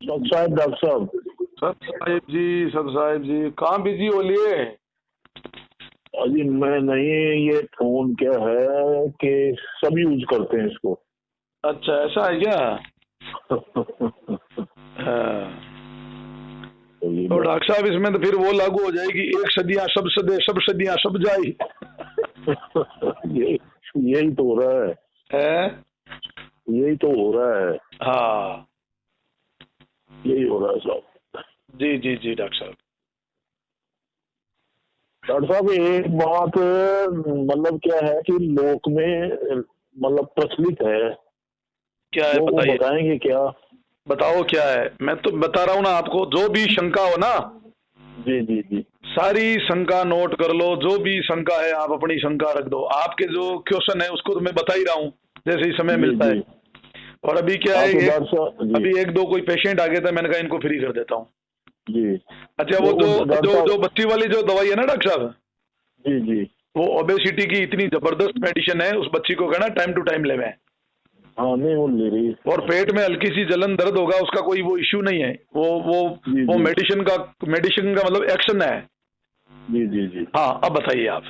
सत साहब, डॉक्टर साहब। सत साहिब जी कहाँ बिजी हो लिए? अजी मैं नहीं, ये फोन क्या है कि सब यूज करते हैं इसको। अच्छा ऐसा है क्या? हाँ। तो डॉक्टर साहब इसमें तो फिर वो लागू हो जाएगी, एक सदियां सब सदे सब सदियां सब जाई। यही तो हो रहा है, यही तो हो रहा है। हाँ यही हो रहा है साहब। जी जी जी डॉक्टर साहब। डॉक्टर साहब एक बात मतलब क्या है कि लोक में मतलब प्रचलित है, क्या है वो बताइए? बताएंगे क्या? बताओ क्या है, मैं तो बता रहा हूँ ना आपको, जो भी शंका हो ना जी जी जी। सारी शंका नोट कर लो, जो भी शंका है आप अपनी शंका रख दो। आपके जो क्वेश्चन है उसको तो मैं बता ही रहा हूँ जैसे ही समय जी मिलता है। जी। और अभी क्या हाँ है, तो डॉक्टर साहब जी। अभी एक दो कोई पेशेंट आ गए थे, मैंने कहा इनको फ्री कर देता हूँ। जी अच्छा वो तो जो डॉक्टर जो जो साहब। बच्ची वाली जो दवाई है ना डॉक्टर साहब, जी जी। वो ओबेसिटी की इतनी जबरदस्त मेडिसिन है, उस बच्ची को कहना टाइम टू टाइम लेवे। हाँ नहीं वो ले रही। और पेट में हल्की सी जलन दर्द होगा, उसका कोई वो इश्यू नहीं है, जी वो जी मेडिसिन का मतलब एक्शन है। जी जी जी। हाँ अब बताइए आप।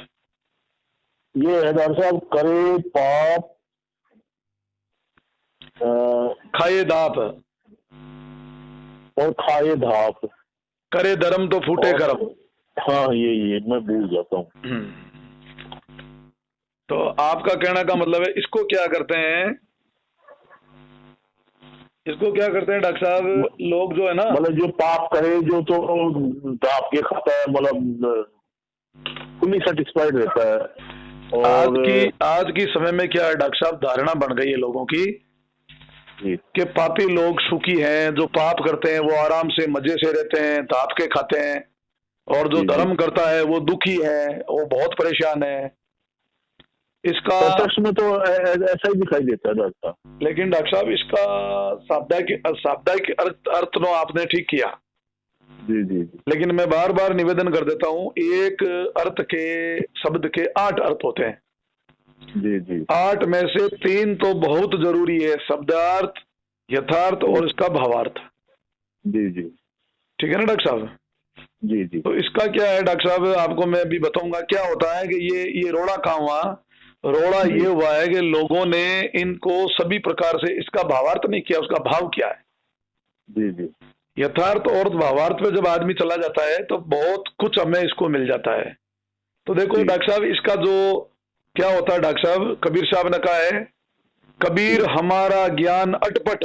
ये है डॉक्टर साहब, करे पाप खाए दाप, और खाए धाप, करे धर्म तो फूटे और कर्म। हाँ ये मैं भूल जाता हूँ। तो आपका कहने का मतलब है इसको क्या करते हैं, इसको क्या करते हैं डॉक्टर साहब, लोग जो है ना मतलब जो पाप करे जो तो धाप के खाता है, मतलब फुली सेटिस्फाइड रहता है। और आज की समय में क्या है डॉक्टर साहब, धारणा बन गई है लोगों की कि पापी लोग सुखी हैं, जो पाप करते हैं वो आराम से मजे से रहते हैं, धाप के खाते हैं, और जो धर्म करता है वो दुखी है, वो बहुत परेशान है। इसका प्रत्यक्ष में तो ऐसा ही दिखाई देता है डॉक्टर साहब। लेकिन डॉक्टर साहब इसका साप्ताहिक अर्थ तो आपने ठीक किया। जी जी जी। लेकिन मैं बार बार निवेदन कर देता हूं, एक अर्थ के शब्द के 8 अर्थ होते हैं। जी जी। 8 में से 3 तो बहुत जरूरी है, शब्दार्थ, यथार्थ और इसका भावार्थ। जी जी। ठीक है ना डॉक्टर साहब? जी जी। तो इसका क्या है डॉक्टर साहब, आपको मैं अभी बताऊंगा क्या होता है कि ये रोड़ा कहाँ हुआ। रोड़ा ये हुआ है कि लोगों ने इनको सभी प्रकार से इसका भावार्थ नहीं किया, उसका भाव क्या है। जी जी। यथार्थ और भावार्थ पे जब आदमी चला जाता है तो बहुत कुछ हमें इसको मिल जाता है। तो देखो डॉक्टर साहब, इसका जो क्या होता है डॉक्टर साहब, कबीर साहब ने कहा है, कबीर हमारा ज्ञान अटपट,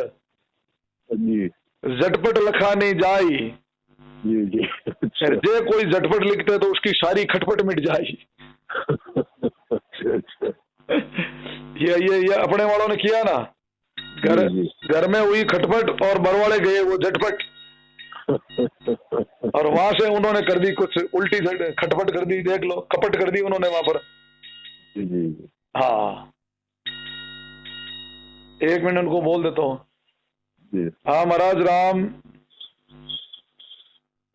झटपट लखा नहीं जाई। जी जी। जे कोई झटपट लिखते है तो उसकी सारी खटपट मिट जाएगी। ये अपने वालों ने किया ना, घर में हुई खटपट और बरवाड़े गए वो झटपट, और वहां से उन्होंने कर दी कुछ उल्टी खटपट कर दी, देख लो कपट कर दी उन्होंने वहां पर। हाँ 1 मिनट उनको बोल देता हूँ। हाँ महाराज राम।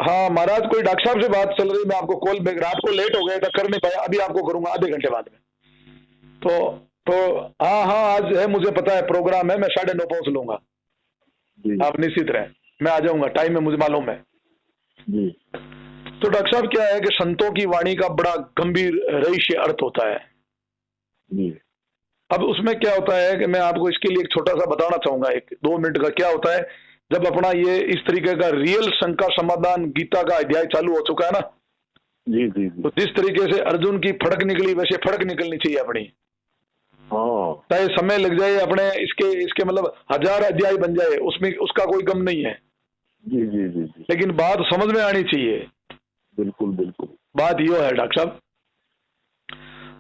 हाँ महाराज, कोई डॉक्टर साहब से बात चल रही, मैं आपको कॉल बैक, रात को लेट हो गया था कर नहीं पाया, अभी आपको करूंगा आधे घंटे बाद में। तो हाँ हाँ आज है, मुझे पता है प्रोग्राम है, मैं 9:30 पहुंच लूंगा, आप निश्चित रहे, मैं आ जाऊंगा, टाइम में मुझे मालूम है। तो डॉक्टर साहब क्या है कि संतों की वाणी का बड़ा गंभीर रहस्य अर्थ होता है। अब उसमें क्या होता है कि मैं आपको इसके लिए एक छोटा सा बताना चाहूंगा, 1-2 मिनट का। क्या होता है जब अपना ये इस तरीके का रियल शंका समाधान गीता का अध्याय चालू हो चुका है ना, जी जी। तो जिस तरीके से अर्जुन की फड़क निकली वैसे फड़क निकलनी चाहिए अपनी। चाहे समय लग जाए अपने इसके मतलब 1000 अध्याय बन जाए, उसमें उसका कोई गम नहीं है। जी जी जी। लेकिन बात समझ में आनी चाहिए। बिल्कुल बिल्कुल। बात यो है डॉक्टर साहब।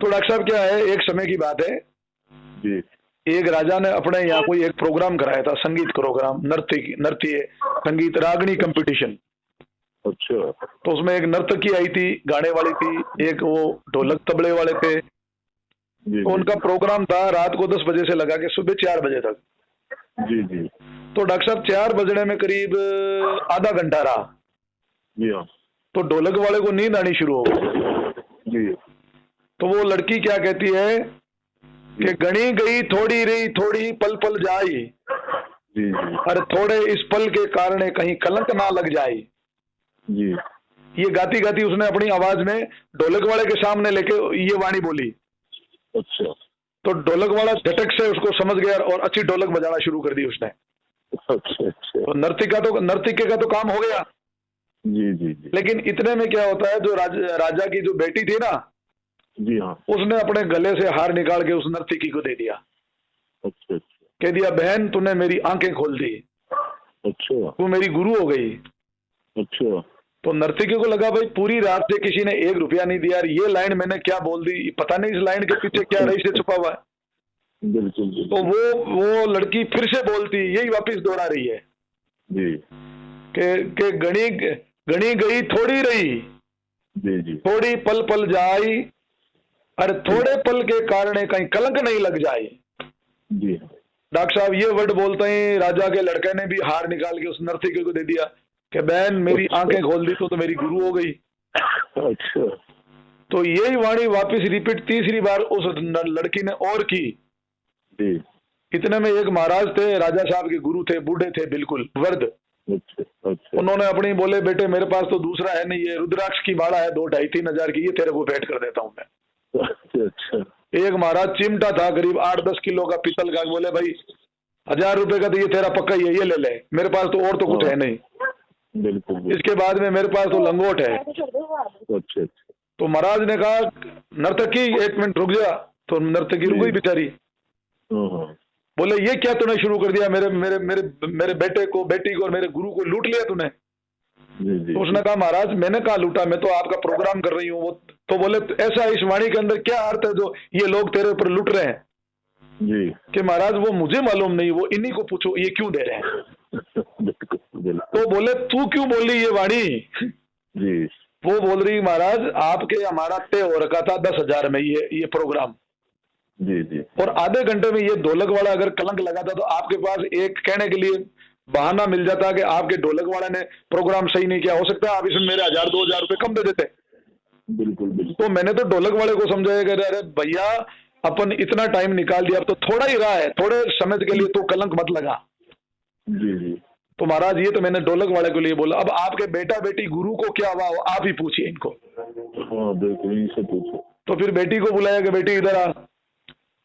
तो डॉक्टर साहब क्या है, एक समय की बात है जी। एक राजा ने अपने यहाँ कोई एक प्रोग्राम कराया था, संगीत प्रोग्राम, नृत्य संगीत रागनी कंपटीशन। अच्छा। तो उसमें एक नर्तकी आई थी, गाने वाली थी, एक वो ढोलक तबले वाले थे। तो उनका प्रोग्राम था रात को 10 बजे से लगा के सुबह 4 बजे तक। जी जी। तो डॉक्टर साहब 4 बजने में करीब आधा घंटा रहा। जी हाँ। तो ढोलक वाले को नींद आनी शुरू हो गई। जी। तो वो लड़की क्या कहती है कि गणी गई थोड़ी रही थोड़ी पल पल जाई, जी जी अरे थोड़े इस पल के कारण कहीं कलंक ना लग जाए। जी। ये गाती गाती उसने अपनी आवाज में ढोलक वाले के सामने लेके ये वाणी बोली। अच्छा तो ढोलक वाला झटक से उसको समझ गया और अच्छी ढोलक बजाना शुरू कर दी उसने। अच्छा अच्छा। तो नर्तिके का तो काम हो गया। जी जी जी। लेकिन इतने में क्या होता है, जो राजा की जो बेटी थी ना, जी हाँ। उसने अपने गले से हार निकाल के उस नर्तकी को दे दिया। अच्छा अच्छा। कह दिया, बहन तूने मेरी आंखें खोल दी, अच्छा तू मेरी गुरु हो गई। अच्छा। तो नर्तकी को लगा भाई पूरी रात से किसी ने 1 रुपया नहीं दिया, ये लाइन मैंने क्या बोल दी, पता नहीं इस लाइन के पीछे क्या रहस्य छुपा हुआ है। बिल्कुल तो बिल्कुल। वो लड़की फिर से बोलती, यही वापस दोहरा रही है जी कि गणी गणी गई थोड़ी रही, जी जी थोड़ी पल पल जाई, अरे थोड़े पल के कारण कहीं कलंक नहीं लग जाए। जी। डॉक्टर साहब ये वर्ड बोलते ही राजा के लड़के ने भी हार निकाल के उस नर्तकी को दे दिया कि बहन मेरी आंखें खोल दी तो मेरी गुरु हो गई। अच्छा। तो यही वाणी वापस रिपीट तीसरी बार उस लड़की ने और की। जी। इतने में एक महाराज थे, राजा साहब के गुरु थे, बूढ़े थे बिल्कुल वृद्ध। अच्छा अच्छा। उन्होंने अपनी बोले, बेटे मेरे पास तो दूसरा है नहीं, ये रुद्राक्ष की माला है 2-2.5-3 हजार की, ये तेरे को भेंट कर देता हूं मैं। अच्छा अच्छा। एक महाराज चिमटा था करीब 8-10 किलो का पीतल का, बोले भाई 1000 रुपए का तो ये तेरा पक्का ही है, ये ले ले, मेरे पास तो और तो कुछ है नहीं। बिल्कुल बिल्कुल। इसके बाद में मेरे पास तो लंगोट है। अच्छा अच्छा। तो महाराज ने कहा, नर्तकी 1 मिनट रुक जा। तो नर्तकी रुक गई बेचारी। हाँ। बोले ये क्या तूने शुरू कर दिया, मेरे मेरे मेरे मेरे बेटे को, बेटी को और मेरे गुरु को लूट लिया तूने। जी जी। तो उसने कहा, महाराज मैंने कहा लूटा, मैं तो आपका प्रोग्राम कर रही हूँ। वो तो बोले ऐसा इस वाणी के अंदर क्या अर्थ है जो ये लोग तेरे ऊपर लूट रहे हैं। जी। कि महाराज वो मुझे मालूम नहीं, वो इन्हीं को पूछो ये क्यों दे रहे हैं। बिल्कुल। तो बोले तू क्यों बोल रही ये वाणी। जी। वो बोल रही, महाराज आपके हमारा तय हो रखा था 10,000 में ये प्रोग्राम, जी जी। और आधे घंटे में ये ढोलक वाला अगर कलंक लगाता तो आपके पास एक कहने के लिए बहाना मिल जाता कि आपके ढोलक वाला ने प्रोग्राम सही नहीं किया, हो सकता है आप इसमें मेरे 1000-2000 रुपए कम दे देते। बिल्कुल बिल्कुल। तो मैंने तो ढोलक वाले को समझाया कि अरे भैया अपन इतना टाइम निकाल दिया, अब तो थोड़ा ही रहा है, थोड़े समय के लिए तो कलंक मत लगा। जी जी। तो महाराज ये तो मैंने ढोलक वाले के लिए बोला, अब आपके बेटा बेटी गुरु को क्या हुआ आप ही पूछिए इनको। हाँ बिल्कुल, इनसे पूछो। तो फिर बेटी को बुलाया कि बेटी इधर आ,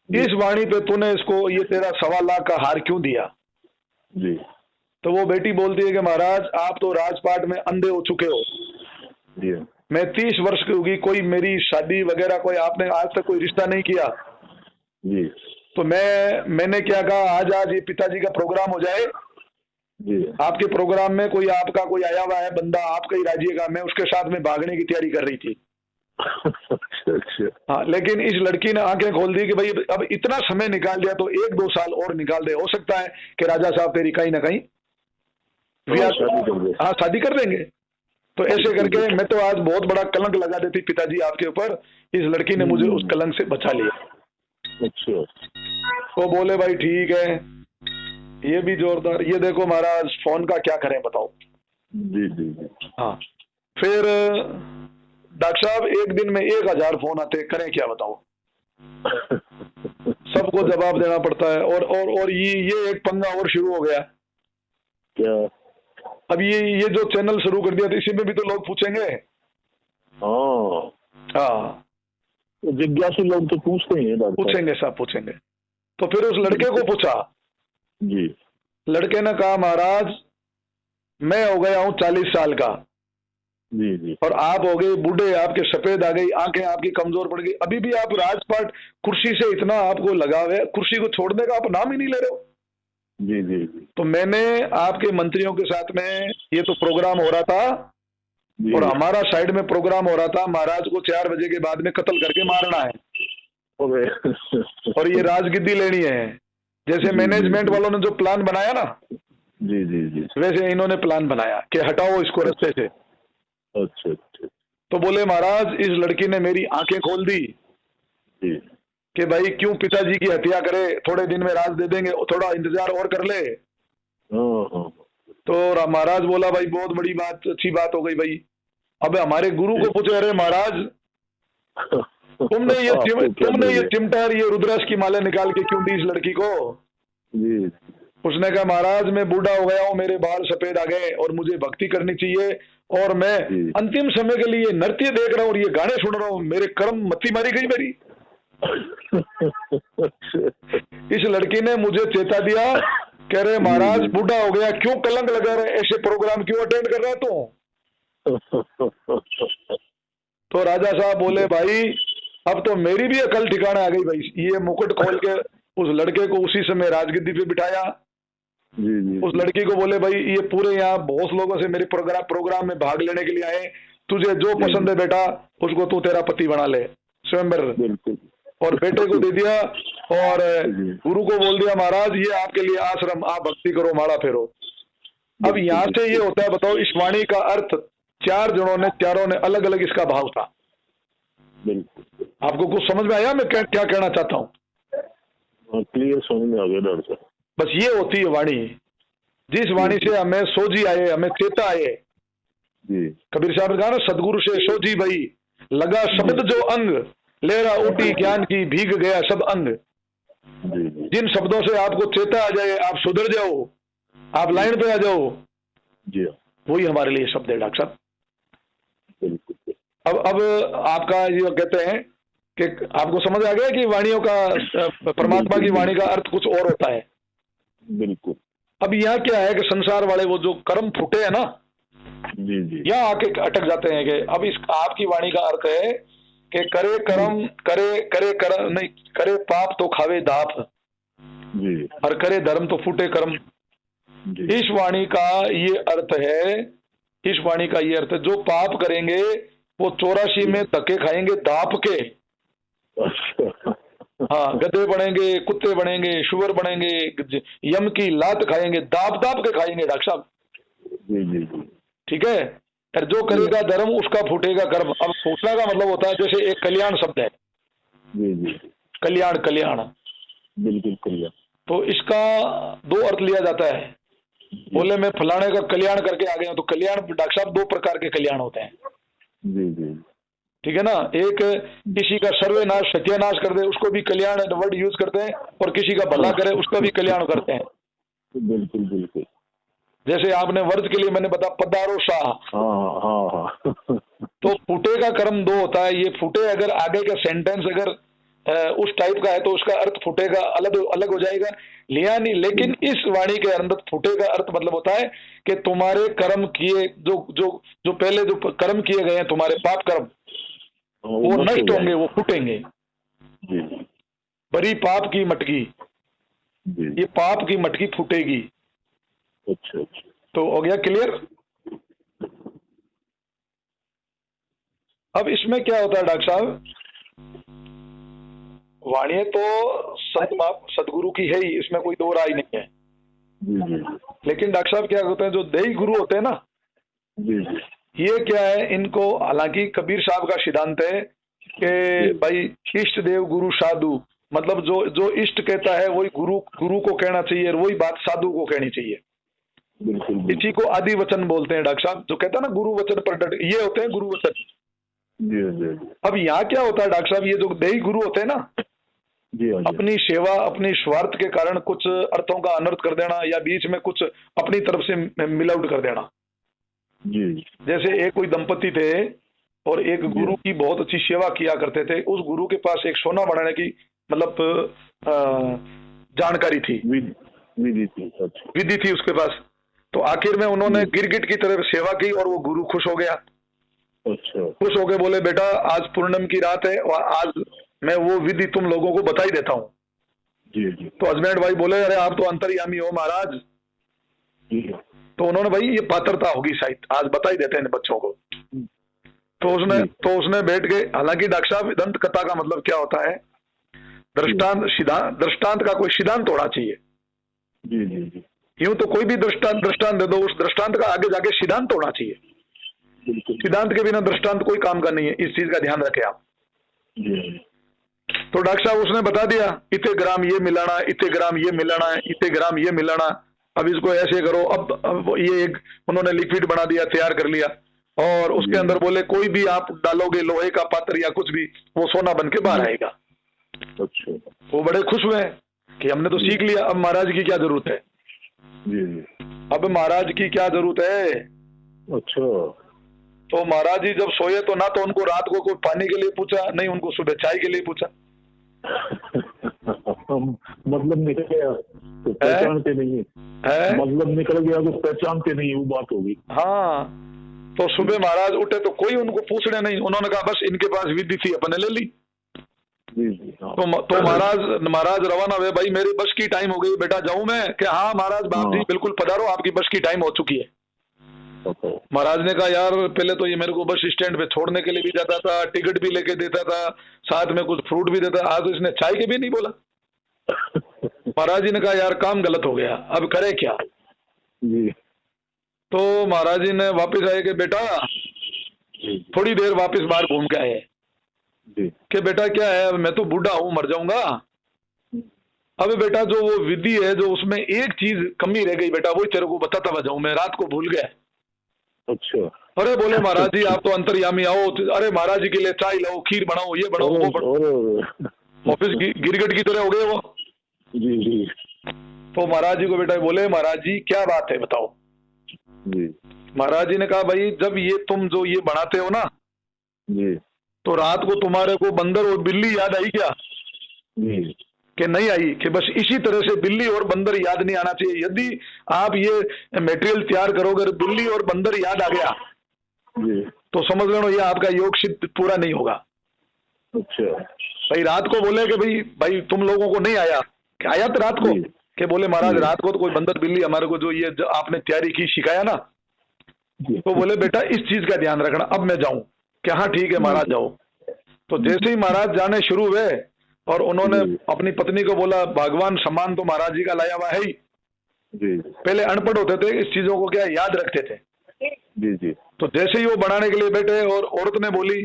इस वाणी पे तूने इसको ये तेरा 1.25 लाख का हार क्यों दिया। जी। तो वो बेटी बोलती है कि महाराज आप तो राजपाट में अंधे हो चुके हो, जी। मैं 30 वर्ष की होगी, कोई मेरी शादी वगैरह कोई आपने आज तक कोई रिश्ता नहीं किया। जी। तो मैंने क्या कहा, आज ये पिताजी का प्रोग्राम हो जाए, जी। आपके प्रोग्राम में कोई आपका कोई आया हुआ है बंदा आपका ही राज्य का, मैं उसके साथ में भागने की तैयारी कर रही थी। अच्छा अच्छा। हाँ, लेकिन इस लड़की ने आंखें खोल दी कि भाई अब इतना समय निकाल दिया तो 1-2 साल और निकाल दे, हो सकता है कि राजा साहब तेरी कहीं ना कहीं हाँ शादी कर देंगे। तो ऐसे करके मैं तो आज बहुत बड़ा कलंक लगा देती पिताजी आपके ऊपर, इस लड़की ने मुझे उस कलंक से बचा लिया। अच्छा। तो बोले भाई ठीक है, ये भी जोरदार। ये देखो महाराज फोन का क्या करें बताओ। जी जी जी। हाँ, फिर डॉक्टर साहब एक दिन में 1000 फोन आते, करें क्या बताओ। सबको जवाब देना पड़ता है। और ये एक पंगा और शुरू हो गया। क्या? अब ये जो चैनल शुरू कर दिया था, इसी में भी तो लोग पूछेंगे। हाँ, जिज्ञासु लोग तो पूछते हैं, पूछेंगे, सब पूछेंगे। तो फिर उस लड़के को पूछा जी। लड़के ने कहा, महाराज मैं हो गया हूं 40 साल का, जी जी। और आप हो गए बूढ़े, आपके सफेद आ गई, आंखें आपकी कमजोर पड़ गई, अभी भी आप राजपाट कुर्सी से इतना आपको लगाव है, कुर्सी को छोड़ने का आप नाम ही नहीं ले रहे हो। जी जी जी। तो मैंने आपके मंत्रियों के साथ में ये तो प्रोग्राम हो रहा था, और हमारा साइड में प्रोग्राम हो रहा था, महाराज को 4 बजे के बाद में कत्ल करके मारना है, और ये राजगिद्दी लेनी है। जैसे मैनेजमेंट वालों ने जो प्लान बनाया ना, जी जी जी, वैसे इन्होंने प्लान बनाया कि हटाओ इसको रास्ते से। अच्छा अच्छा। तो बोले महाराज इस लड़की ने मेरी आंखें खोल दी जी। कि भाई क्यों पिताजी की हत्या करे, थोड़े दिन में राज दे देंगे, थोड़ा इंतजार और कर ले। तो महाराज बोला, भाई बहुत बड़ी बात, अच्छी बात हो गई भाई। अब हमारे गुरु को पूछे, अरे महाराज तुमने ये चिमटा, ये रुद्राक्ष की माला निकाल के क्यों दी इस लड़की को। जी। उसने कहा महाराज मैं बूढ़ा हो गया हूँ, मेरे बाल सफेद आ गए और मुझे भक्ति करनी चाहिए और मैं अंतिम समय के लिए नृत्य देख रहा हूँ और ये गाने सुन रहा हूँ, मेरे कर्म मत्ती मारी गई मेरी। इस लड़की ने मुझे चेता दिया, कह रहे महाराज बूढ़ा हो गया, क्यों कलंक लगा रहे, ऐसे प्रोग्राम क्यों अटेंड कर रहा है तू? तो राजा साहब बोले भाई अब तो मेरी भी अकल ठिकाना आ गई भाई। ये मुकुट खोल के उस लड़के को उसी समय राजगद्दी पे बिठाया। उस लड़की को बोले भाई ये पूरे यहाँ बहुत लोगों से मेरे प्रोग्राम में भाग लेने के लिए आए, तुझे जो पसंद है बेटा उसको तू तेरा पति बना ले, स्वयंवर। और बेटे को दे दिया और गुरु को बोल दिया महाराज ये आपके लिए आश्रम, आप भक्ति करो, माला फेरो। अब यहाँ से ये होता है, बताओ इस वाणी का अर्थ चारों ने अलग अलग इसका भाव था। आपको कुछ समझ में आया मैं क्या कहना चाहता हूँ? क्लियर समझ में आ गया डॉक्टर साहब। बस ये होती है वाणी, जिस वाणी से हमें सोजी आए, हमें चेता आए। कबीर साहब ने कहा ना, सदगुरु से सोजी भई लगा शब्द जो अंग, लेरा उठी ज्ञान की भीग गया सब अंग। जिन शब्दों से आपको चेता आ जाए, आप सुधर जाओ, आप लाइन पे आ जाओ, वही हमारे लिए शब्द है डॉक्टर साहब। अब आपका ये कहते हैं कि आपको समझ आ गया कि वाणियों का, परमात्मा की वाणी का अर्थ कुछ और होता है। बिल्कुल। अब यहाँ क्या है कि संसार वाले वो जो कर्म फूटे है ना, यहाँ आके अटक जाते हैं कि अब इस आपकी वाणी का अर्थ है कि करे कर्म नहीं करे पाप तो खावे दाप, और करे धर्म तो फूटे कर्म। इस वाणी का ये अर्थ है, इस वाणी का ये अर्थ है, जो पाप करेंगे वो 84 में धक्के खाएंगे दाप के। हाँ, गधे बनेंगे, कुत्ते बनेंगे, शुगर बनेंगे, यम की लात खाएंगे, दाप के खाएंगे डॉक्टर साहब। ठीक है। और जो करेगा धर्म उसका फूटेगा कर्म। अब फूटना का मतलब होता है, जैसे एक कल्याण शब्द है, कल्याण बिल्कुल कल्याण, तो इसका 2 अर्थ लिया जाता है। बोले मैं फलाने का कल्याण करके आ गया हूं, तो कल्याण डॉक्टर साहब 2 प्रकार के कल्याण होते हैं। ठीक है ना। एक किसी का सर्वनाश सत्यानाश कर दे उसको भी कल्याण वर्ड यूज करते हैं, और किसी का भला करे उसका भी कल्याण करते हैं। बिल्कुल। जैसे आपने वर्ड के लिए मैंने बताया पदारो शाह। तो फूटे का कर्म 2 होता है। ये फूटे अगर आगे का सेंटेंस अगर उस टाइप का है तो उसका अर्थ फूटेगा अलग हो जाएगा, लिया नहीं। लेकिन इस वाणी के अंदर फूटे का अर्थ मतलब होता है कि तुम्हारे कर्म किए जो पहले जो कर्म किए गए हैं, तुम्हारे पाप कर्म, वो नष्ट होंगे, वो फूटेंगे। बड़ी पाप की मटकी, ये पाप की मटकी फूटेगी। अच्छा। तो हो गया क्लियर। अब इसमें क्या होता है डॉक्टर साहब, वाणी तो सदगुरु की है ही, इसमें कोई 2 राय नहीं है। लेकिन डॉक्टर साहब क्या होते हैं, जो देही गुरु होते हैं ना, ये क्या है, इनको हालांकि कबीर साहब का सिद्धांत है कि भाई इष्ट देव गुरु साधु, मतलब जो इष्ट कहता है वही गुरु को कहना चाहिए, और वही बात साधु को कहनी चाहिए। इसी को आदि वचन बोलते हैं डॉक्टर साहब। जो कहता है ना गुरु वचन पर, ये होते हैं गुरु वचन। अब यहाँ क्या होता है डॉक्टर साहब, ये जो देही गुरु होते हैं ना, अपनी सेवा अपनी स्वार्थ के कारण कुछ अर्थों का अनर्थ कर देना, या बीच में कुछ अपनी तरफ से मिल आउट कर देना। जैसे एक कोई दंपति थे और एक गुरु की बहुत अच्छी सेवा किया करते थे। उस गुरु के पास एक सोना बनाने की मतलब जानकारी थी, विधि थी उसके पास। तो आखिर में उन्होंने गिरगिट की तरह सेवा की और वो गुरु खुश हो गया। खुश हो गए, बोले बेटा आज पूर्णिमा की रात है और आज मैं वो विधि तुम लोगों को बता ही देता हूँ। तो हस्बैंड भाई बोले अरे आप तो अंतर्यामी हो महाराज। तो उन्होंने भाई ये पात्रता होगी शायद, आज बता ही देते हैं बच्चों को। तो उसने बैठ के, हालांकि डॉक्टर साहब दंत कथा का मतलब क्या होता है, दृष्टांत का कोई सिद्धांत होना चाहिए। यूं तो कोई भी दृष्टांत दे दो, उस दृष्टांत का आगे जाके सिद्धांत होना चाहिए। सिद्धांत के बिना दृष्टांत कोई काम का नहीं है, इस चीज का ध्यान रखें आप। तो डॉक्टर साहब उसने बता दिया, इतने ग्राम ये मिलाना, इतने ग्राम ये मिलाना, इतने ग्राम ये मिलाना, अब इसको ऐसे करो। अब ये एक उन्होंने लिक्विड बना दिया, तैयार कर लिया, और उसके अंदर बोले कोई भी आप डालोगे लोहे का पात्र या कुछ भी, वो सोना बन के बाहर आएगा। वो बड़े खुश हुए कि हमने तो सीख लिया, अब महाराज की क्या जरूरत है। जी जी। अब महाराज की क्या जरूरत है? अच्छा। तो महाराज जी जब सोए तो ना तो उनको रात को कोई पानी के लिए पूछा, नहीं उनको सुबह चाय के लिए पूछा। मतलब निकल गया तो पहचानते नहीं है, मतलब निकल गया तो पहचानते नहीं, वो बात होगी। हाँ, तो सुबह महाराज उठे तो कोई उनको पूछने नहीं, उन्होंने कहा बस इनके पास विधि थी अपने ले ली। जी जी। हाँ। तो महाराज रवाना हुए, भाई मेरी बस की टाइम हो गई, बेटा जाऊं मैं? कि हाँ महाराज, बाप जी बिल्कुल पधारो, आपकी बस की टाइम हो चुकी है। महाराज ने कहा यार पहले तो ये मेरे को बस स्टैंड पे छोड़ने के लिए भी जाता था, टिकट भी लेके देता था, साथ में कुछ फ्रूट भी देता, आज तो इसने चाय के भी नहीं बोला। महाराज जी ने कहा यार काम गलत हो गया, अब करे क्या? जी। तो महाराज जी ने वापस आए कि बेटा थोड़ी देर वापस बाहर घूम के आए कि बेटा क्या है, मैं तो बूढ़ा हूं, मर जाऊंगा। अब बेटा जो वो विधि है, जो उसमें एक चीज कमी रह गई बेटा, वही तेरे को बताता हुआ जाऊं, मैं रात को भूल गया। अच्छा। अरे बोले महाराज जी आप तो अंतर्यामी आओ, अरे महाराज जी के लिए चाय लाओ, खीर बनाओ, ये बनाओ, वो बनाओ। ऑफिस गिरगट की तरह हो गए वो। जी जी। तो महाराज जी को बेटा बोले महाराज जी क्या बात है बताओ। जी। महाराज जी ने कहा भाई जब ये तुम जो ये बनाते हो ना जी, तो रात को तुम्हारे को बंदर और बिल्ली याद आई क्या? जी। कि नहीं आई? कि बस इसी तरह से बिल्ली और बंदर याद नहीं आना चाहिए। यदि आप ये मटेरियल तैयार करोगे, बिल्ली और बंदर याद आ गया जी, तो समझ लेना ये आपका योग सिद्ध पूरा नहीं होगा। अच्छा। भाई रात को बोले कि भाई तुम लोगों को नहीं आया? कि आया तो रात को? कि बोले महाराज रात को तो कोई बंदर बिल्ली हमारे को जो ये जो आपने तैयारी की सिखाया ना, तो बोले बेटा इस चीज का ध्यान रखना, अब मैं जाऊं? कि हाँ ठीक है महाराज जाओ। तो जैसे ही महाराज जाने शुरू हुए और उन्होंने अपनी पत्नी को बोला भगवान सम्मान तो महाराज जी का लाया हुआ है ही। पहले अनपढ़ होते थे, इस चीजों को क्या याद रखते थे। जी जी। तो जैसे ही वो बनाने के लिए बैठे और औरत ने बोली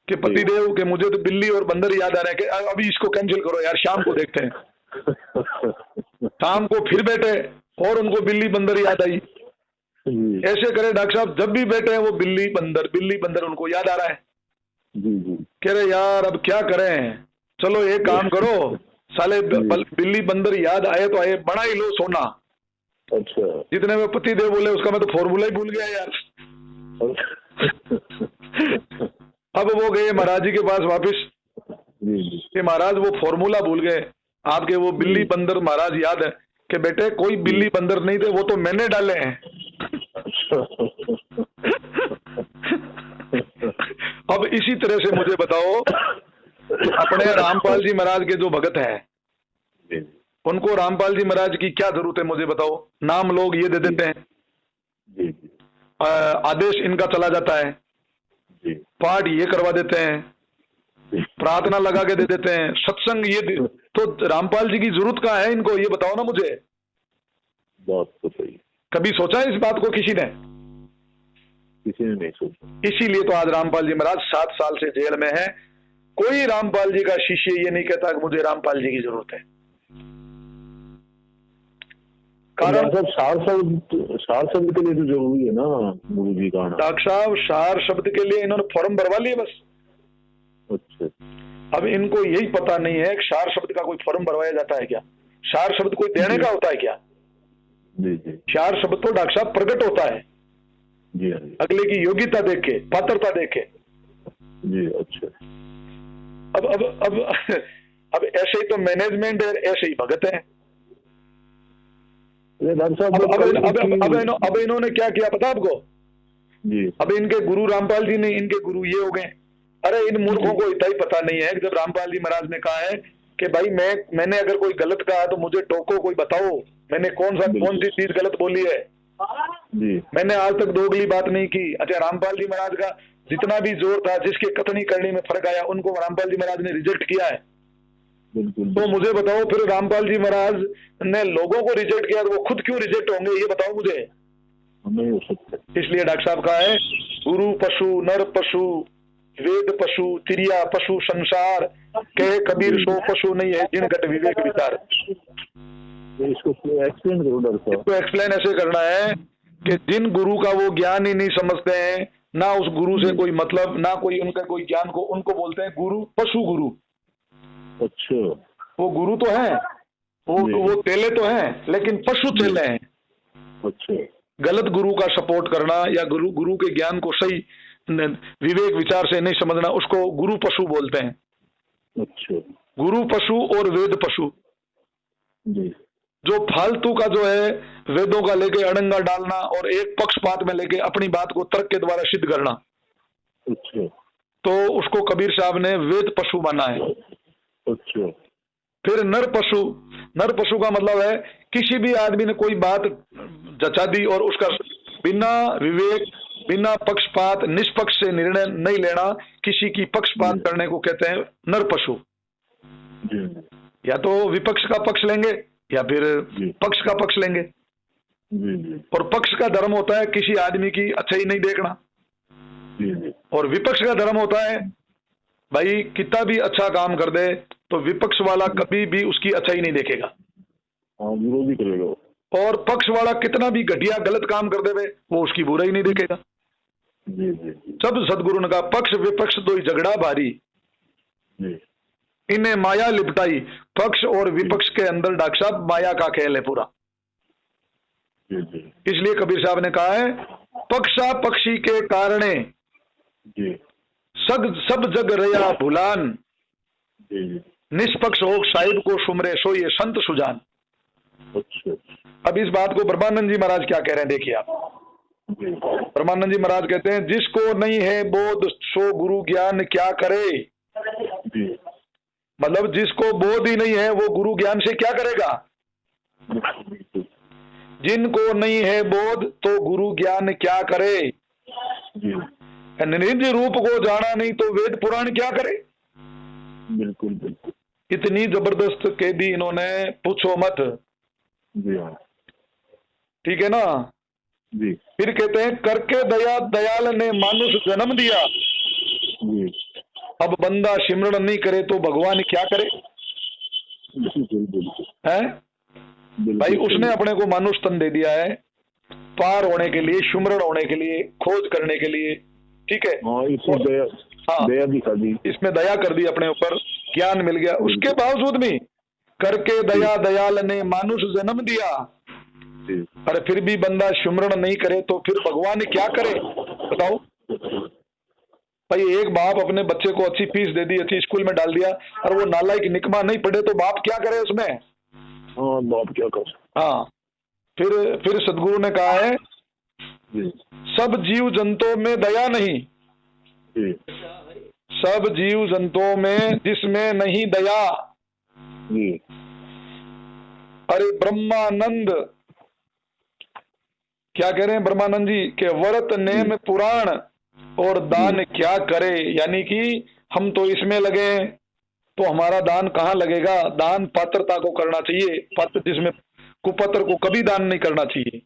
कि पतिदेव के मुझे तो बिल्ली और बंदर याद आ रहे हैं, कि अभी इसको कैंसिल करो यार, शाम को देखते हैं। शाम को फिर बैठे और उनको बिल्ली बंदर याद आई। ऐसे करे डॉक्टर साहब, जब भी बैठे हैं वो बिल्ली बंदर उनको याद आ रहा है। कह रहे यार अब क्या करें, चलो एक काम करो, साले बिल्ली बंदर याद आए तो आए, बना ही लो सोना। अच्छा। जितने में पति देव बोले उसका मैं तो फॉर्मूला ही भूल गया यार। अब वो गए महाराज जी के पास वापिस कि महाराज वो फॉर्मूला भूल गए, आपके वो बिल्ली बंदर महाराज याद है? कि बेटे कोई बिल्ली बंदर नहीं थे, वो तो मैंने डाले हैं। अब इसी तरह से मुझे बताओ, अपने रामपाल जी महाराज के जो भगत हैं उनको रामपाल जी महाराज की क्या जरूरत है मुझे बताओ? नाम लोग ये दे देते हैं, आदेश इनका चला जाता है, पाठ ये करवा देते हैं, प्रार्थना लगा के दे देते हैं, सत्संग ये तो रामपाल जी की जरूरत कहाँ है इनको, ये बताओ ना मुझे। बात तो सही। कभी सोचा है इस बात को किसी ने? किसी ने नहीं सोचा। इसीलिए तो आज रामपाल जी महाराज 7 साल से जेल में है। कोई रामपाल जी का शिष्य ये नहीं कहता कि मुझे रामपाल जी की जरूरत है। कारण सार शब्द के लिए तो जरूरी है ना गुरु जी का। डॉक्टर साहब सार शब्द के लिए इन्होंने फॉर्म भरवा लिए बस। अच्छा। अब इनको यही पता नहीं है कि सार शब्द का कोई फॉर्म भरवाया जाता है क्या? सार शब्द कोई देने का होता है क्या? जी जी। सार शब्द तो डॉक्टर साहब प्रकट होता है जी, अगले की योग्यता देख के, पात्रता देख के। जी। अच्छा। अब ऐसे ही तो मैनेजमेंट है, ऐसे ही भगत है। अब इन्होंने क्या किया पता आपको? जी। अब इनके गुरु रामपाल जी नहीं, इनके गुरु ये हो गए। अरे इन मूर्खों को इतना ही पता नहीं है कि जब रामपाल जी महाराज ने कहा है कि भाई मैंने अगर कोई गलत कहा तो मुझे टोको, कोई बताओ मैंने कौन सी चीज गलत बोली है। जी। मैंने आज तक दोगली बात नहीं की। अच्छा, रामपाल जी महाराज का जितना भी जोर था, जिसके कथनी करनी में फर्क आया, उनको रामपाल जी महाराज ने रिजेक्ट किया है। तो मुझे बताओ फिर रामपाल जी महाराज ने लोगों को रिजेक्ट किया तो वो खुद क्यों रिजेक्ट होंगे, ये बताओ मुझे। नहीं हो सकता। इसलिए डॉक्टर साहब का है गुरु पशु नर पशु वेद पशु तिरिया पशु संसार, कहे कबीर सो पशु नहीं है जिन घट विवेक विचार। इसको एक्सप्लेन करो डॉक्टर साहब। इसको एक्सप्लेन ऐसे करना है कि जिन गुरु का वो ज्ञान ही नहीं समझते हैं, ना उस गुरु से कोई मतलब, ना कोई उनका कोई ज्ञान को, उनको बोलते हैं गुरु पशु गुरु। अच्छा। वो गुरु तो है वो तेले तो हैं लेकिन पशु तेले हैं। अच्छा। गलत गुरु का सपोर्ट करना या गुरु के ज्ञान को सही विवेक विचार से नहीं समझना, उसको गुरु पशु बोलते हैं। अच्छा। गुरु पशु और वेद पशु। जी। जो फालतू का जो है वेदों का लेके अड़ंगा डालना और एक पक्षपात में लेके अपनी बात को तर्क के द्वारा सिद्ध करना, अच्छा। तो उसको कबीर साहब ने वेद पशु माना है। अच्छा। फिर नर पशु। नर पशु का मतलब है किसी भी आदमी ने कोई बात जचा दी और उसका बिना विवेक, बिना पक्षपात, निष्पक्ष से निर्णय नहीं लेना, किसी की पक्षपात करने को कहते हैं नर पशु। या तो विपक्ष का पक्ष लेंगे या फिर पक्ष का पक्ष लेंगे। और पक्ष का धर्म होता है किसी आदमी की अच्छाई नहीं देखना, और विपक्ष का धर्म होता है भाई कितना भी अच्छा काम कर दे तो विपक्ष वाला कभी भी उसकी अच्छाई नहीं देखेगा, विरोधी करेगा। और पक्ष वाला कितना भी घटिया गलत काम कर दे वो उसकी बुराई नहीं देखेगा। सब सदगुरु ने कहा पक्ष विपक्ष दो ही झगड़ा भारी, इन्हें माया लिपटाई। पक्ष और विपक्ष के अंदर डॉक्टर साहब माया का खेल है पूरा। इसलिए कबीर साहब ने कहा है पक्षा पक्षी के कारणे सब जग रया भुलान, निष्पक्ष हो साहिब को सुमरे सो ये संत सुजान। अब इस बात को ब्रह्मानंद जी महाराज क्या कह रहे हैं, देखिए आप। ब्रह्मानंद जी महाराज कहते हैं जिसको नहीं है बोध सो गुरु ज्ञान क्या करे। मतलब जिसको बोध ही नहीं है वो गुरु ज्ञान से क्या करेगा। जिनको नहीं है बोध तो गुरु ज्ञान क्या करे। निज रूप को जाना नहीं तो वेद पुराण क्या करे। बिल्कुल बिल्कुल। इतनी जबरदस्त कह दी इन्होंने, पूछो मत। ठीक है ना जी। फिर कहते हैं करके दया दयाल ने मानुष जन्म दिया, अब बंदा सिमरण नहीं करे तो भगवान क्या करे। हैं भाई उसने अपने को मानुष तन दे दिया है पार होने के लिए, सिमरण होने के लिए, खोज करने के लिए। ठीक है, दया दिखा दी, इसमें दया कर दी, अपने ऊपर ज्ञान मिल गया। उसके बावजूद भी करके दया दयाल ने मानुष जन्म दिया, पर फिर भी बंदा सिमरण नहीं करे तो फिर भगवान क्या करे बताओ। भाई एक बाप अपने बच्चे को अच्छी फीस दे दी, अच्छी स्कूल में डाल दिया, और वो नालायक निकमा नहीं पढ़े तो बाप क्या करे उसमें। बाप क्या करे। हाँ फिर सदगुरु ने कहा है सब जीव जंतुओं में दया नहीं, सब जीव जंतुओं में जिसमें नहीं दया। अरे ब्रह्मानंद क्या कह रहे हैं ब्रह्मानंद जी के व्रत नेम पुराण और दान क्या करे। यानी कि हम तो इसमें लगे तो हमारा दान कहाँ लगेगा। दान पात्रता को करना चाहिए, पात्र जिसमें कुपत्र को कभी दान नहीं करना चाहिए।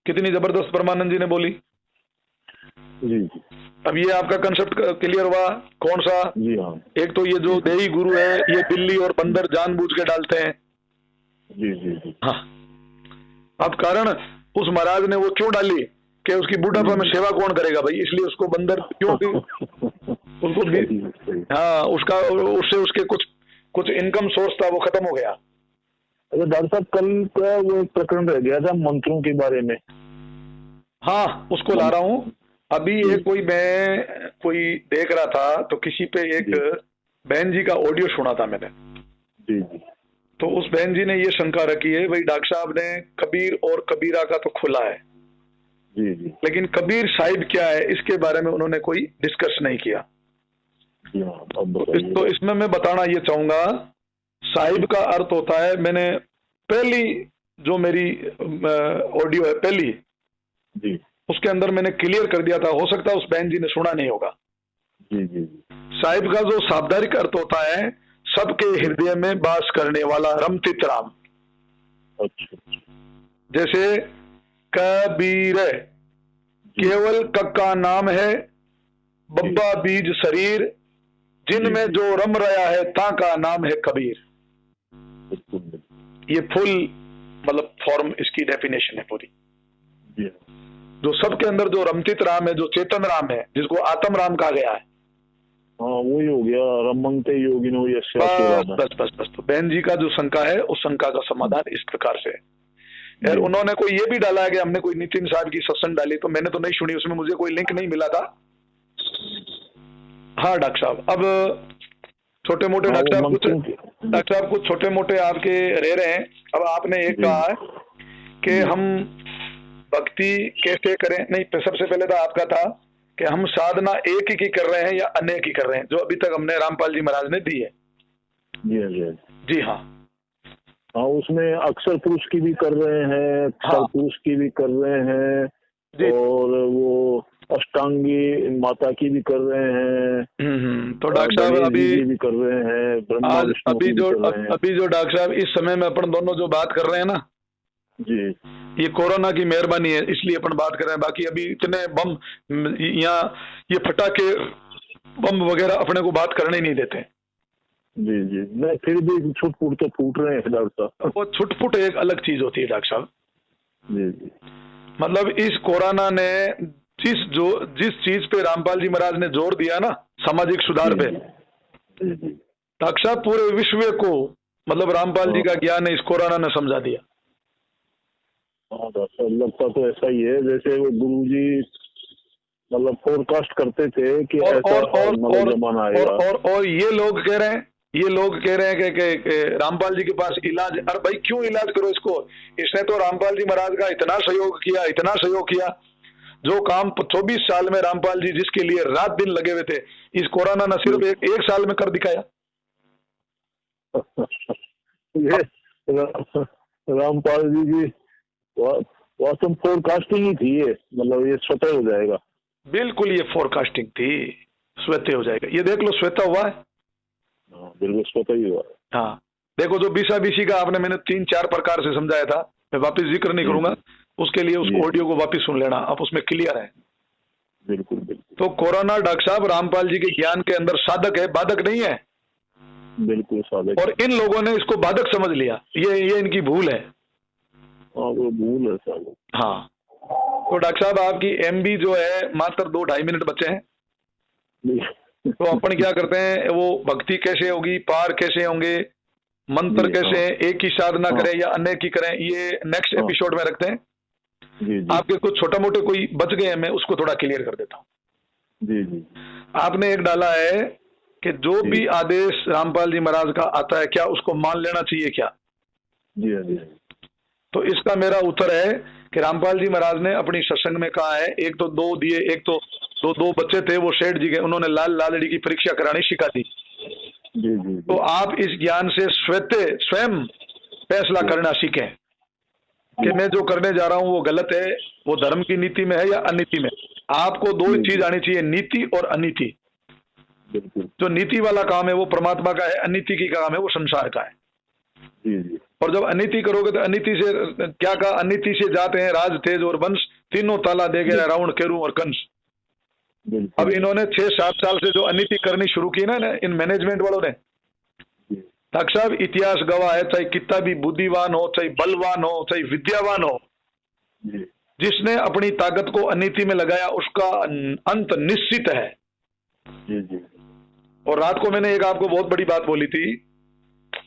कितनी जबरदस्त ब्रह्मानंद जी ने बोली। अब ये आपका कंसेप्ट क्लियर हुआ कौन सा। एक तो ये जो देही गुरु है ये बिल्ली और बंदर जानबूझ के डालते हैं। हाँ अब कारण उस महाराज ने वो क्यों डाली कि उसकी बुढ़ापा में सेवा कौन करेगा भाई, इसलिए उसको बंदर क्यों उनको भी। हाँ उसका उससे उसके कुछ इनकम सोर्स था वो खत्म हो गया। अच्छा डॉक्टर साहब कल का वो एक प्रकरण रह गया था मंत्रों के बारे में। हाँ उसको ला रहा हूँ अभी। एक कोई देख रहा था तो किसी पे एक बहन जी का ऑडियो सुना था मैंने। तो उस बहन जी ने ये शंका रखी है भाई डॉक्टर साहब ने कबीर और कबीरा का तो खुला है लेकिन कबीर साहिब क्या है इसके बारे में उन्होंने कोई डिस्कस नहीं किया। तो इसमें मैं बताना ये चाहूंगा साहिब का अर्थ होता है, मैंने पहली जो मेरी ऑडियो है पहली उसके अंदर मैंने क्लियर कर दिया था, हो सकता है उस बहन जी ने सुना नहीं होगा। साहिब का जो शाब्दिक अर्थ होता है सबके हृदय में वास करने वाला रमतित राम। जैसे कबीर केवल कक्का नाम है, बब्बा बीज शरीर, जिनमें जो रम रहा है ता का नाम है कबीर। ये फुल मतलब फॉर्म इसकी डेफिनेशन है पूरी। जो सबके अंदर जो रमतित राम है, जो चेतन राम है, जिसको आत्म राम कहा गया है, हाँ वही हो गया, रमंगते योगिनो यस्य बस सुराम। बस बस बस। तो बहन जी का जो शंका है उस शंका का समाधान इस प्रकार से है। यार उन्होंने कोई ये भी डाला है कि हमने कोई नितिन साहब की सत्संग डाली, तो मैंने तो नहीं सुनी, उसमें मुझे कोई लिंक नहीं मिला था। हाँ डॉक्टर साहब, अब छोटे मोटे डॉक्टर साहब कुछ छोटे मोटे आपके रह रहे हैं। अब आपने एक कहा है कि हम भक्ति कैसे करें, नहीं सबसे पहले तो आपका था कि हम साधना एक ही की कर रहे हैं या अनेक ही कर रहे हैं, जो अभी तक हमने रामपाल जी महाराज ने दी है। जी हाँ। हाँ उसमें अक्षर पुरुष की भी कर रहे हैं, अक्षर पुरुष की भी कर रहे हैं, और वो अष्टांगी माता की भी कर रहे हैं। तो डॉक्टर साहब अभी भी कर रहे हैं, ब्रह्मा विष्णु अभी जो डॉक्टर साहब इस समय में अपन दोनों जो बात कर रहे हैं ना जी, ये कोरोना की मेहरबानी है, इसलिए अपन बात कर रहे हैं। बाकी अभी इतने बम यहाँ ये फटाके बम वगैरह अपने को बात करने नहीं देते। जी जी, नहीं फिर भी छुटपुट तो फूट रहे हैं डॉक्टर साहब। वो छुटपुट एक अलग चीज होती है डॉक्टर साहब। जी जी, मतलब इस कोरोना ने जिस चीज पे रामपाल जी महाराज ने जोर दिया ना, सामाजिक सुधार पे, डॉक्टर साहब पूरे विश्व को मतलब रामपाल जी का ज्ञान है इस कोरोना ने समझा दिया। हाँ डॉक्टर, लगता तो ऐसा ही है जैसे वो गुरुजी मतलब फोरकास्ट करते थे कि ऐसा जमाना आएगा। और ये लोग कह रहे हैं कि रामपाल जी के पास इलाज। अरे भाई क्यों इलाज करो इसको, इसने तो रामपाल जी महाराज का इतना सहयोग किया, जो काम 24 साल में रामपाल जी जिसके लिए रात दिन लगे हुए थे, इस कोरोना ने सिर्फ एक साल में कर दिखाया। ये रामपाल जी की वास्तव फोरकास्टिंग ही थी, ये मतलब ये स्वतः हो जाएगा। बिल्कुल ये फोरकास्टिंग थी, स्वतः हो जाएगा। ये देख लो स्वतः हुआ है। बिल्कुल स्वतः ही हुआ। हाँ देखो, जो बीसा का आपने मैंने 3-4 प्रकार से समझाया था, मैं वापस जिक्र नहीं करूंगा, उसके लिए उस ऑडियो को वापस सुन लेना, आप उसमें क्लियर है। बिल्कुल बिल्कुल। तो कोरोना डॉक्टर साहब रामपाल जी के ज्ञान के अंदर साधक है, बाधक नहीं है। बिल्कुल साधक। और इन लोगों ने इसको बाधक समझ लिया, ये इनकी भूल है। वो भूल है साहब। हाँ तो डॉक्टर साहब आपकी एमबी जो है मात्र 2-2.5 मिनट बचे हैं। तो अपन क्या करते हैं, वो भक्ति कैसे होगी, पार कैसे होंगे, मंत्र कैसे, एक ही साधना करें या अनेक ही करें, ये नेक्स्ट एपिसोड में रखते हैं। आपके कुछ छोटा मोटे कोई बच गए हैं, मैं उसको थोड़ा क्लियर कर देता हूँ। जी जी। आपने एक डाला है कि जो भी आदेश रामपाल जी महाराज का आता है क्या उसको मान लेना चाहिए क्या? जी। तो इसका मेरा उत्तर है कि रामपाल जी महाराज ने अपनी सत्संग में कहा है, एक तो 2 दिए, एक तो दो बच्चे थे वो सेठ जी के, उन्होंने लाल लालड़ी की परीक्षा करानी सिखा दी। जी। तो आप इस ज्ञान से स्वयं फैसला करना सीखें कि मैं जो करने जा रहा हूं वो गलत है, वो धर्म की नीति में है या अनीति में। आपको 2 ही चीज आनी चाहिए, नीति और अनीति। जो नीति वाला काम है वो परमात्मा का है, अनीति की काम है वो संसार का है। जी। और जब अनीति करोगे तो अनीति से क्या कहा, अनीति से जाते हैं राज तेज और वंश, तीनों ताला दे गए रावण, केरू और कंस। अब इन्होंने 6-7 साल से जो अनीति करनी शुरू की ना इन मैनेजमेंट वालों ने, डॉक्टर साहब इतिहास गवाह है, चाहे कितना भी बुद्धिवान हो, चाहे बलवान हो, चाहे विद्यावान हो, जिसने अपनी ताकत को अनीति में लगाया उसका अंत निश्चित है। और रात को मैंने एक आपको बहुत बड़ी बात बोली थी,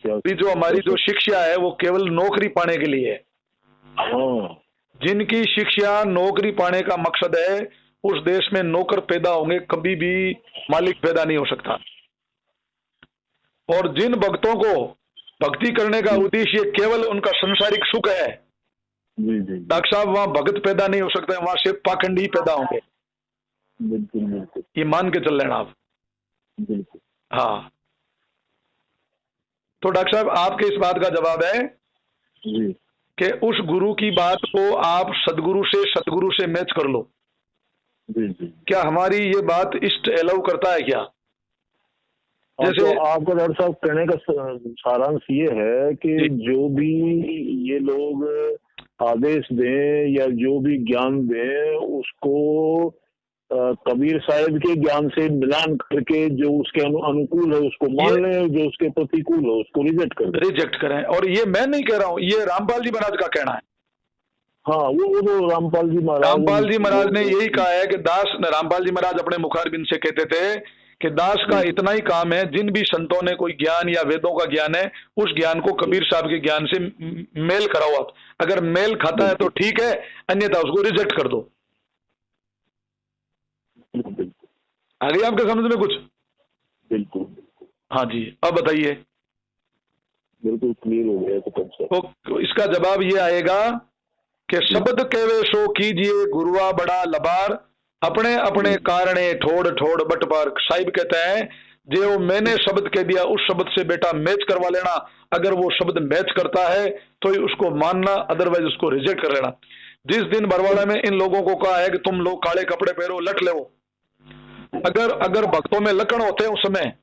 जो हमारी जो शिक्षा है वो केवल नौकरी पाने के लिए है। जिनकी शिक्षा नौकरी पाने का मकसद है उस देश में नौकर पैदा होंगे, कभी भी मालिक पैदा नहीं हो सकता। और जिन भक्तों को भक्ति करने का उद्देश्य केवल उनका संसारिक सुख है, डॉक्टर साहब वहां भगत पैदा नहीं हो सकता, वहां सिर्फ पाखंडी ही पैदा होंगे। बिल्कुल। ये मान के चल लेना आप। बिल्कुल। हाँ तो डॉक्टर साहब आपके इस बात का जवाब है कि उस गुरु की बात को आप सदगुरु से मैच कर लो। क्या हमारी ये बात इष्ट अलाउ करता है क्या? जैसे तो आपका डॉक्टर साहब कहने का सारांश ये है कि जो भी ये लोग आदेश दें या जो भी ज्ञान दें उसको कबीर साहिब के ज्ञान से मिलान करके जो उसके अनुकूल है उसको मान लें, जो उसके प्रतिकूल है उसको रिजेक्ट करें। और ये मैं नहीं कह रहा हूँ, ये रामपाल जी महाराज का कहना है। हाँ वो जो रामपाल जी महाराज ने यही कहा है कि रामपाल जी महाराज अपने मुखारबिंद से कहते थे कि दास का इतना ही काम है, जिन भी संतों ने कोई ज्ञान या वेदों का ज्ञान है, उस ज्ञान को कबीर साहब के ज्ञान से मेल कराओ आप। अगर मेल खाता है तो ठीक है, अन्यथा उसको रिजेक्ट कर दो। आ गई आपके समझ में कुछ? बिल्कुल। हाँ जी, अब बताइए। बिल्कुल क्लियर हो गया तो इसका जवाब ये आएगा कि शब्द केवे सो कीजिए गुरुआ बड़ा लबार, अपने अपने कारणे ठोड़ ठोड़ बटबार। साहिब कहते हैं जो मैंने शब्द कह दिया उस शब्द से बेटा मैच करवा लेना। अगर वो शब्द मैच करता है तो उसको मानना, अदरवाइज उसको रिजेक्ट कर लेना। जिस दिन बरवाड़ा में इन लोगों को कहा है कि तुम लोग काले कपड़े पहनो, लट ले, अगर भक्तों में लक्षण होते हैं उस समय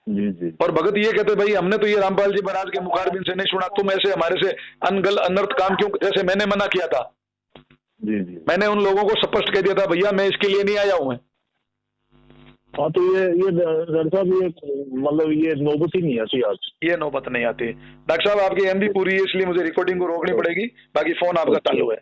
जी, और भगत ये कहते भाई हमने तो ये रामपाल जी महाराज के मुखारबिन से नहीं सुना, तुम ऐसे हमारे से अनगल अनर्थ काम क्यों, जैसे मैंने मना किया था। जी। मैंने उन लोगों को स्पष्ट कह दिया था भैया मैं इसके लिए नहीं आया हूं मैं। हाँ, तो ये डॉक्टर साहब ये मतलब ये नौबत ही नहीं आती आज। ये नौबत नहीं आती। डॉक्टर साहब आपकी एमबी पूरी है इसलिए मुझे रिकॉर्डिंग को रोकनी पड़ेगी, बाकी फोन आपका चालू है।